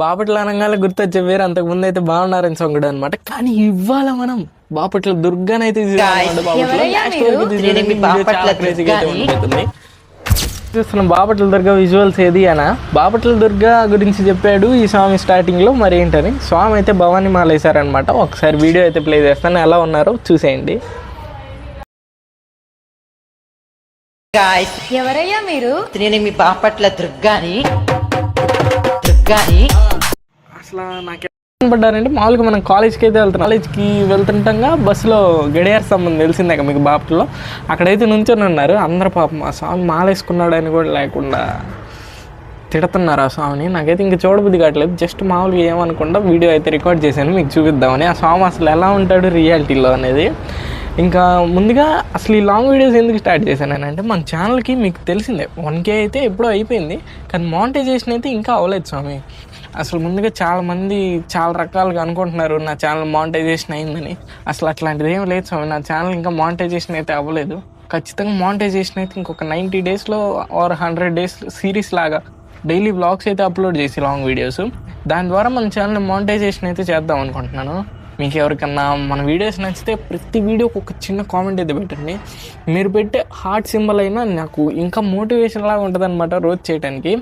బాపట్ల అనగానే గుర్తొచ్చే పేరు అంతకుముందు అయితే బాగున్నారని సొంగడు అనమాట. కానీ ఇవాళ మనం బాపట్ల దుర్గానైతే చూస్తున్నాం. బాపట్ల దుర్గా విజువల్స్ ఏది అనా, బాపట్ల దుర్గా గురించి చెప్పాడు ఈ స్వామి స్టార్టింగ్లో. మరి ఏంటని స్వామి అయితే భవానీ మాల వేశారనమాట. ఒకసారి వీడియో అయితే ప్లే చేస్తాను, ఎలా ఉన్నారో చూసేయండి. ఎవరయ్యా మీరు? నేను మీ బాపట్ల దుర్గాని. అసలు నాకు పడ్డారంటే మామూలుగా మనం కాలేజ్కి అయితే వెళ్తాం. కాలేజ్కి వెళ్తుంటాగా బస్సులో గడియార స్తంభం తెలిసిందే మీకు బాపట్లో, అక్కడైతే నుంచొని ఉన్నారు అందరు. పాపం ఆ స్వామి మాలేసుకున్నాడు అని కూడా లేకుండా తిడుతున్నారు ఆ స్వామిని. నాకైతే ఇంక చూడబుద్ధి కావట్లేదు. జస్ట్ మామూలుగా ఏమనుకుండా వీడియో అయితే రికార్డ్ చేశాను మీకు చూపిద్దామని. ఆ స్వామి అసలు ఎలా ఉంటాడు రియాలిటీలో అనేది. ఇంకా ముందుగా అసలు ఈ లాంగ్ వీడియోస్ ఎందుకు స్టార్ట్ చేశానంటే, మన ఛానల్కి మీకు తెలిసిందే 1K అయితే ఎప్పుడో అయిపోయింది, కానీ మానిటైజేషన్ అయితే ఇంకా అవ్వలేదు స్వామి. అసలు ముందుగా చాలామంది చాలా రకాలుగా అనుకుంటున్నారు నా ఛానల్ మానిటైజేషన్ అయిందని. అసలు అట్లాంటిది ఏం లేదు స్వామి. నా ఛానల్ ఇంకా మానిటైజేషన్ అయితే అవ్వలేదు. ఖచ్చితంగా మానిటైజేషన్ అయితే ఇంకొక 90 డేస్లో ఆర్ 100 డేస్ సిరీస్ లాగా డైలీ వ్లాగ్స్ అయితే అప్లోడ్ చేసి లాంగ్ వీడియోస్, దాని ద్వారా మన ఛానల్ మానిటైజేషన్ అయితే చేద్దాం అనుకుంటున్నాను. మీకు ఎవరికన్నా మన వీడియోస్ నచ్చితే ప్రతి వీడియోకి ఒక చిన్న కామెంట్ అయితే పెట్టండి. మీరు పెట్టే హార్ట్ సింబల్ అయినా నాకు ఇంకా మోటివేషన్ లాగా ఉంటుంది అనమాట రోజు చేయడానికి.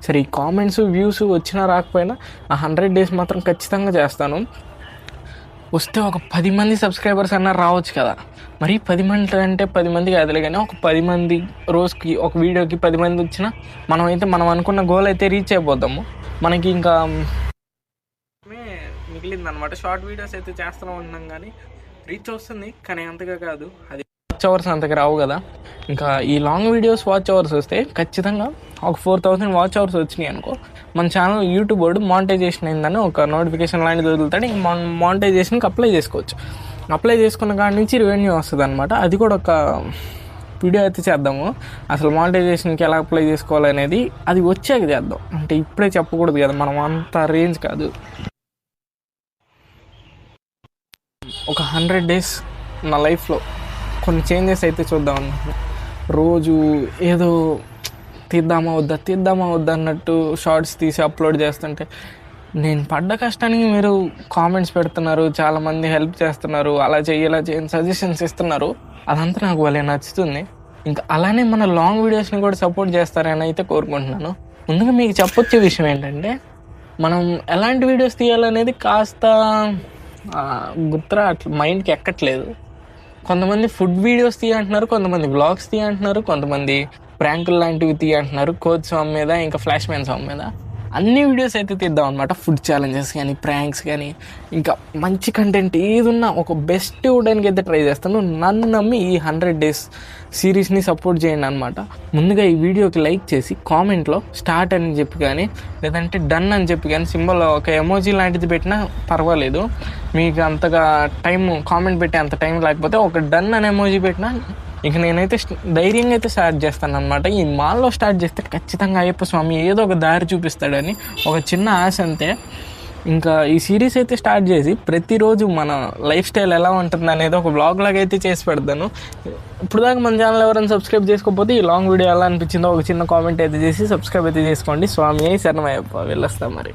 సరే, ఈ కామెంట్స్ వ్యూస్ వచ్చినా రాకపోయినా ఆ 100 డేస్ మాత్రం ఖచ్చితంగా చేస్తాను. వస్తే ఒక 10 మంది సబ్స్క్రైబర్స్ అన్నా రావచ్చు కదా. మరి 10 మంది అంటే 10 మంది కాదులే, కానీ ఒక 10 మంది రోజుకి ఒక వీడియోకి 10 మంది వచ్చినా మనం అనుకున్న గోల్ అయితే రీచ్ అయిపోతాము. మనకి ఇంకా మిగిలిందనమాట. షార్ట్ వీడియోస్ అయితే చేస్తూనే ఉన్నాం, కానీ రీచ్ వస్తుంది, కానీ అంతగా కాదు. అది వాచ్ అవర్స్ అంతగా రావు కదా. ఇంకా ఈ లాంగ్ వీడియోస్ వాచ్ అవర్స్ వస్తే ఖచ్చితంగా ఒక 4000 వాచ్ అవర్స్ వచ్చినాయి అనుకో, మన ఛానల్ యూట్యూబ్ వాడు మానిటైజేషన్ అయిందని ఒక నోటిఫికేషన్ లాంటిది వదులుతాడు. ఇంక మనం మానిటైజేషన్కి అప్లై చేసుకోవచ్చు. అప్లై చేసుకున్న కాడి నుంచి రెవెన్యూ వస్తుంది అనమాట. అది కూడా ఒక వీడియో అయితే చేద్దాము. అసలు మానిటైజేషన్కి ఎలా అప్లై చేసుకోవాలనేది అది వచ్చాక చేద్దాం. అంటే ఇప్పుడే చెప్పకూడదు కదా, మనం అంత రేంజ్ కాదు. ఒక 100 డేస్ నా లైఫ్లో కొన్ని చేంజెస్ అయితే చూద్దాం అన్నమాట. రోజు ఏదో తీద్దామా వద్దా అన్నట్టు షార్ట్స్ తీసి అప్లోడ్ చేస్తుంటే నేను పడ్డ కష్టానికి మీరు కామెంట్స్ పెడుతున్నారు, చాలామంది హెల్ప్ చేస్తున్నారు, అలా చేయండి సజెషన్స్ ఇస్తున్నారు. అదంతా నాకు వాళ్ళే నచ్చుతుంది. ఇంకా అలానే మన లాంగ్ వీడియోస్ని కూడా సపోర్ట్ చేస్తారని అయితే కోరుకుంటున్నాను. ముందుగా మీకు చెప్పొచ్చే విషయం ఏంటంటే, మనం ఎలాంటి వీడియోస్ తీయాలనేది కాస్త గుర్తురా అట్లా మైండ్కి ఎక్కట్లేదు. కొంతమంది ఫుడ్ వీడియోస్ తీయంటున్నారు, కొంతమంది వ్లాగ్స్ తీయంటున్నారు, కొంతమంది ప్రాంకులు లాంటివి తీయంటున్నారు, కోచ్ స్వామి మీద, ఇంకా ఫ్లాష్ మ్యాన్ స్వామి మీద. అన్ని వీడియోస్ అయితే తీద్దాం అనమాట. ఫుడ్ ఛాలెంజెస్ కానీ, ప్రాంక్స్ కానీ, ఇంకా మంచి కంటెంట్ ఏదున్నా ఒక బెస్ట్ ఇవ్వడానికి అయితే ట్రై చేస్తాను. నన్ను నమ్మి ఈ 100 డేస్ సిరీస్ని సపోర్ట్ చేయండి అనమాట. ముందుగా ఈ వీడియోకి లైక్ చేసి కామెంట్లో స్టార్ట్ అని చెప్పి కానీ, లేదంటే డన్ అని చెప్పి కానీ సింబల్ ఒక ఎమోజీ లాంటిది పెట్టినా పర్వాలేదు. మీకు అంతగా టైం కామెంట్ పెట్టే అంత టైం లేకపోతే ఒక డన్ అనే ఎమోజీ పెట్టినా ఇంక నేనైతే ధైర్యంగా అయితే స్టార్ట్ చేస్తాను అనమాట. ఈ మాల్లో స్టార్ట్ చేస్తే ఖచ్చితంగా అయ్యప్ప స్వామి ఏదో ఒక దారి చూపిస్తాడని ఒక చిన్న ఆశ అంతే. ఇంకా ఈ సిరీస్ అయితే స్టార్ట్ చేసి ప్రతిరోజు మన లైఫ్ స్టైల్ ఎలా ఉంటుంది అనేది ఒక బ్లాగ్ లాగా అయితే చేసి పెడతాను. ఇప్పుడు దాకా మన ఛానల్ ఎవరైనా సబ్స్క్రైబ్ చేసుకోకపోతే ఈ లాంగ్ వీడియో ఎలా అనిపించిందో ఒక చిన్న కామెంట్ అయితే చేసి సబ్స్క్రైబ్ అయితే చేసుకోండి. స్వామి శరణమయ్యప్ప. వెళ్ళొస్తాం మరి.